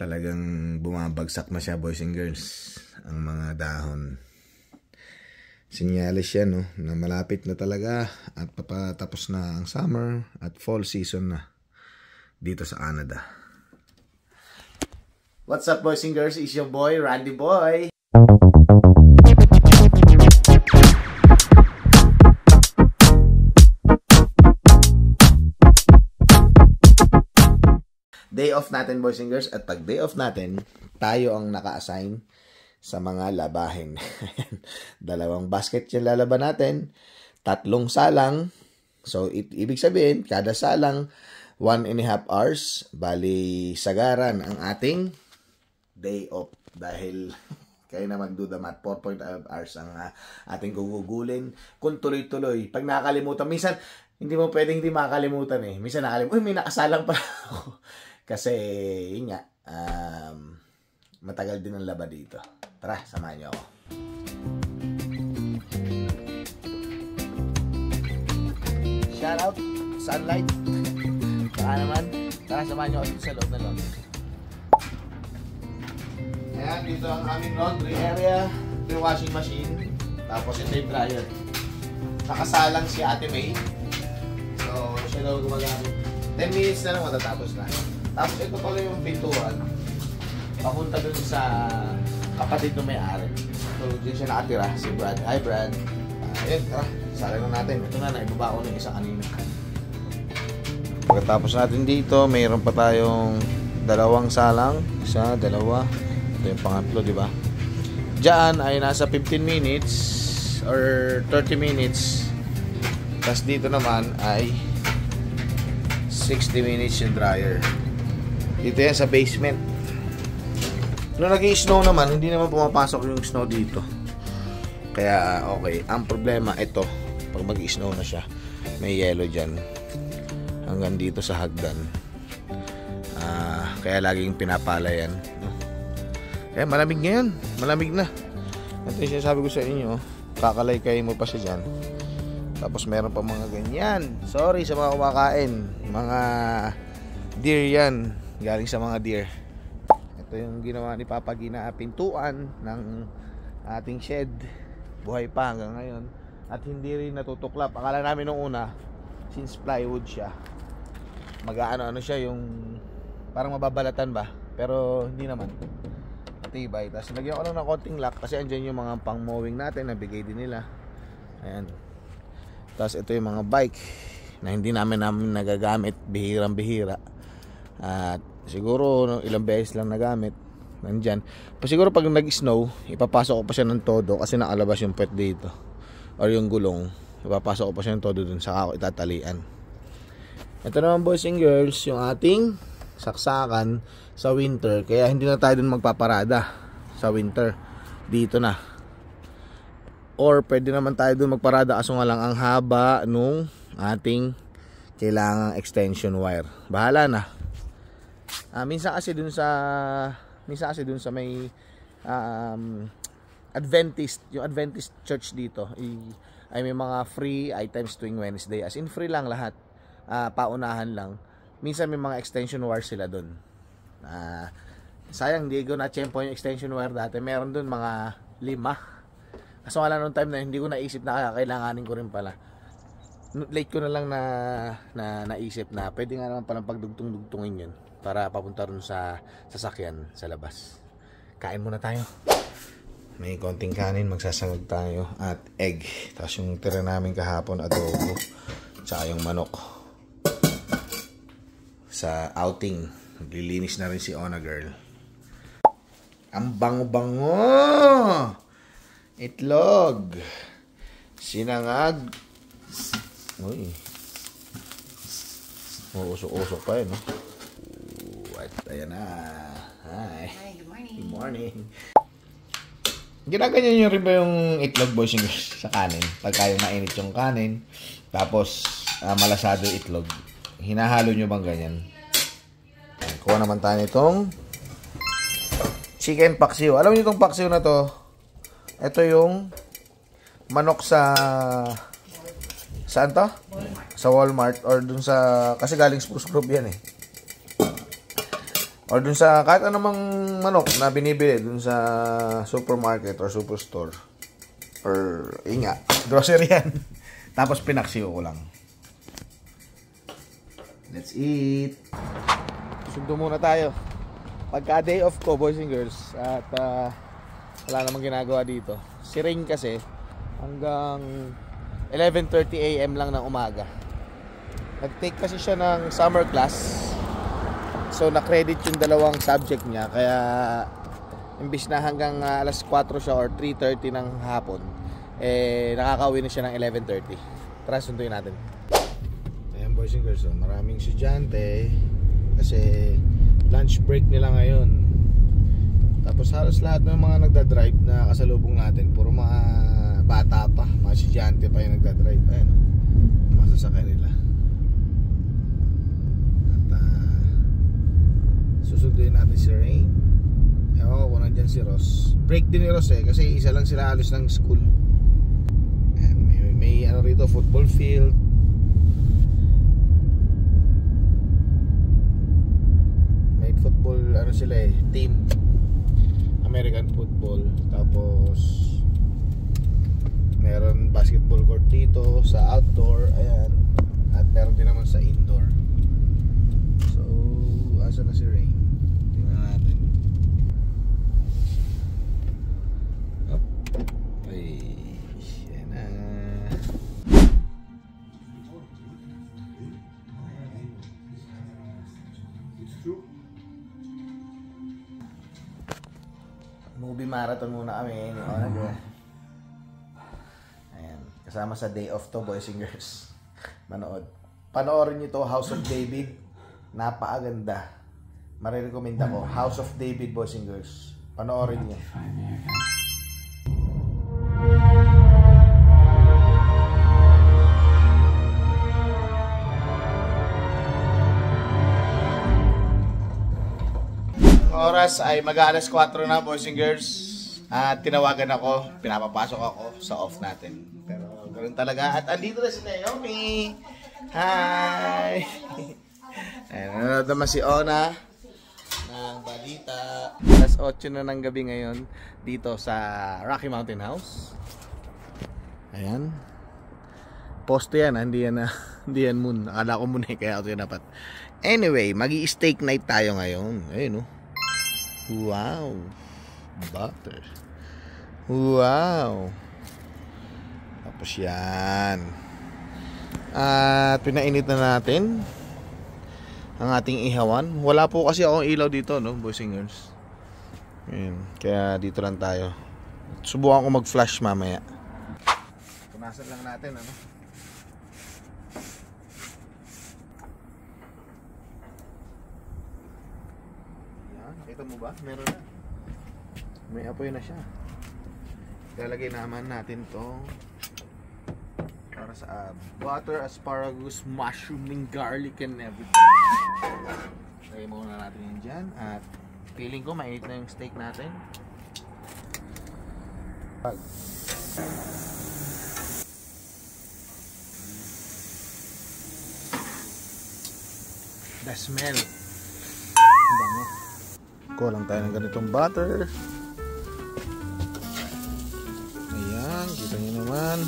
Talagang bumabagsak na siya, boys and girls, ang mga dahon. Sinyalis yan, no, na malapit na talaga at papatapos na ang summer at fall season na dito sa Canada. What's up, boys and girls? It's your boy, Randy Boy. Day off natin, boys and girls. At pag day off natin, tayo ang naka-assign sa mga labahin. 2 basket yung lalaban natin. 3 salang. So, ibig sabihin, kada salang, 1.5 hours. Bali, sagaran ang ating day off. Dahil, kayo na mag-do the math, 4.5 hours ang ating gugugulin. Kung tuloy-tuloy. Pag nakakalimutan, minsan, hindi mo pwedeng hindi makakalimutan eh. Minsan nakakalimutan, uy, may nakasalang pa ako. Kasi, yun nga, matagal din ang laba dito. Tara, samahan niyo ako. Shout out, sunlight. Baka naman, tara, samahan niyo ako sa loob na laundry. Ayan, dito ang aming laundry area. Ito yung washing machine. Tapos ito yung dryer. Nakasalang si Ate May. So, siya daw gumagamit. 10 minutes na lang matatapos na. Tapos ito pala yung pintuan. Papunta dun sa kapatid ng may-ari. So, dyan siya nakatira, si Brad. Hi, Brad. Ayun, tara. Salang na natin. Ito na, naibaba ko ng isa kanina. Pagkatapos natin dito, mayroon pa tayong 2 salang. 1, 2. Ito yung pangatlo, di ba? Diyan ay nasa 15 minutes or 30 minutes. Tapos dito naman ay 60 minutes yung dryer. Dito yan sa basement. Nung nag-i-snow naman, hindi naman pumapasok yung snow dito. Kaya okay. Ang problema, ito. Pag mag-i-snow na siya, may yellow dyan. Hanggang dito sa hagdan. Kaya laging pinapala yan. Eh, malamig ngayon. Malamig na. Ito yung sinasabi ko sa inyo. Kakalaykay mo pa siya dyan. Tapos meron pa mga ganyan. Sorry sa mga kumakain. Mga deer yan. Galing sa mga deer. Ito yung ginawa ni Papa Gina, pintuan ng ating shed. Buhay pa hanggang ngayon. At hindi rin natutuklap. Akala namin nung una, since plywood siya, mag-ano siya yung parang mababalatan ba. Pero hindi naman. Matibay. Tapos lagyan ko lang ng konting lock kasi andyan yung mga pang mowing natin. Nabigay din nila. Ayan. Tapos ito yung mga bike na hindi namin nagagamit. Bihirang-bihira. At siguro no, ilang beses lang nagamit. Nandyan. Siguro pag nag-snow, ipapasok ko pa siya ng todo kasi nakalabas yung pet dito. Or yung gulong. Ipapasok ko pa siya ng todo dun. Saka ako itatalian. Ito naman, boys and girls, yung ating saksakan sa winter. Kaya hindi na tayo dun magpaparada sa winter. Dito na. Or pwede naman tayo dun magparada kaso nga lang ang haba nung ating kailangang extension wire. Bahala na. Minsan kasi dun sa may Adventist, yung Adventist church dito ay may mga free items tuwing Wednesday. As in free lang lahat. Paunahan lang. Minsan may mga extension wire sila dun. Sayang hindi ko na-tsempo yung extension wire dati. Meron dun mga 5. Kaso wala nung time na hindi ko naisip na kailanganin ko rin pala. Late ko na lang naisip na pwede nga naman palang pagdugtong-dugtungin yun para papunta rin sa sasakyan sa labas. Kain muna tayo. May konting kanin, magsasangag tayo at egg. Tapos yung tira namin kahapon, adobo. Tsaka yung manok. Sa outing, naglilinis na rin si Ona Girl. Ang bango-bango! Itlog. Sinangag. Uy. Usok-usok pa yun, no? At ayan na. Hi. Hi, good morning. Good morning. Ginaganyan nyo rin ba yung itlog, boys and girls, sa kanin? Pagka yung mainit yung kanin, tapos malasado yung itlog. Hinahalo nyo bang ganyan? Kuha naman tayo nitong chicken paksiw. Alam niyo itong paksiw na to? Ito yung manok sa... Saan to? Walmart. Sa Walmart or dun sa... Kasi galing Spruce Grove yan eh. Or dun sa kahit anumang manok na binibili dun sa supermarket or superstore. Or, inga, grocery yan. Tapos pinaksiyo ko lang. Let's eat. Sundo muna tayo. Pagka day off ko, boys and girls, at wala namang ginagawa dito. Si Rain kasi hanggang 11:30 AM lang ng umaga. Nag-take kasi siya ng summer class. So na-credit yung dalawang subject niya. Kaya imbis na hanggang alas 4 siya or 3:30 ng hapon, nakakauwi na siya ng 11:30. Tara, sunduin natin. Ayan boys and girls, maraming estudyante kasi lunch break nila ngayon. Tapos halos lahat ng mga nagdadrive na kasalubong natin, puro mga bata pa, mga estudyante pa yung nagdadrive. Ayan, masasakay nila. Susunduin natin si Rain. Ewan ko kung nandyan si Ross. Break din ni Ross kasi isa lang sila halos ng school. And may ano rito, football field. May football ano sila team, American football. Tapos meron basketball court dito sa outdoor. Ayan. At meron din naman sa indoor. So asa na si Rain? Tingnan natin. Up. Ay, yan na. Movie marathon muna kami. Ayan. Kasama sa day off to, boys and girls. Manood. Panoorin nyo to, House of David. Napakaganda. Marirecommend ako. House of David, boys and girls. Panoorin niyo. Ang oras ay mag-aalas 4 na, boys and girls. At tinawagan ako. Pinapapasok ako sa off natin. Pero ganoon talaga. At andito na si Naomi. Hi! Ayan, nanonood naman si Ona ng balita. Alas 8 na ng gabi ngayon dito sa Rocky Mountain House. Ayan. Poste yan, hindi yan moon. Akala ko moon kaya ito yan dapat. Anyway, magi-steak night tayo ngayon. Ayun, oh. Wow. Butter. Wow. Tapos yan. At pinainit na natin ang ating ihawan. Wala po kasi akong ilaw dito, no, boys and girls. Ayan. Kaya dito lang tayo. Subukan ko mag-flash mamaya. Punasan lang natin, ano. Ayan, kita mo ba? Meron na. May apoy na siya. Lalagay naman natin to para sa butter, asparagus, mushroom, and garlic and everything. Lagay muna natin yun dyan. At feeling ko mainit na yung steak natin. The smell. Bango. Kulang tayo ng ganitong butter. Ayan, kita nyo naman.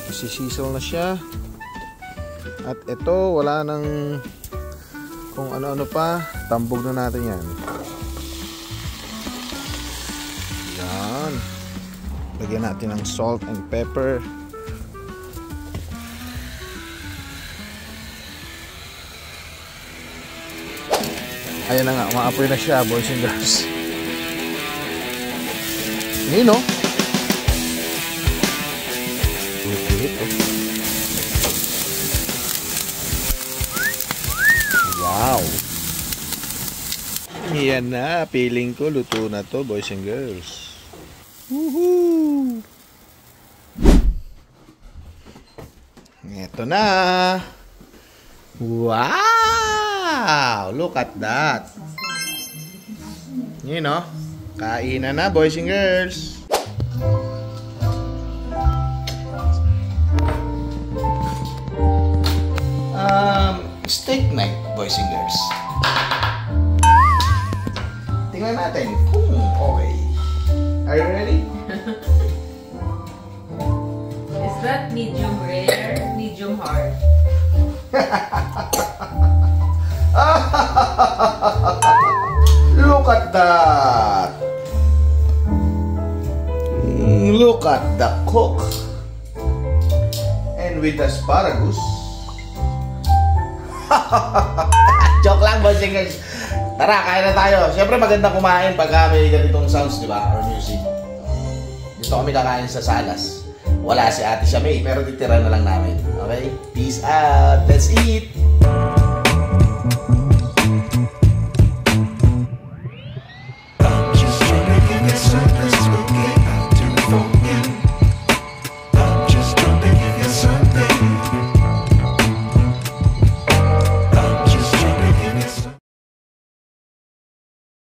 Sisisil na siya. At ito, wala nang kung ano-ano pa. Tambog na natin yan. Yan. Lagyan natin ng salt and pepper. Ayan na nga, maapoy na siya, boys and girls. Nino? Wow. Yan na, feeling ko luto na to, boys and girls. Woohoo! Ito na. Wow! Look at that. You know, kainan na, boys and girls. Steak night, boys and girls. tingnan natin kung okay. Are you ready? Is that medium rare? Medium hard? Look at that! Look at the cook! And with asparagus. Joke lang, bossing guys. Tara, kain na tayo. Siyempre maganda kumain pag may ganitong sounds, di ba? Or music. Dito kami kakain sa Salas. Wala si Ate Shamay, pero titira na lang namin. Okay? Peace out. Let's eat!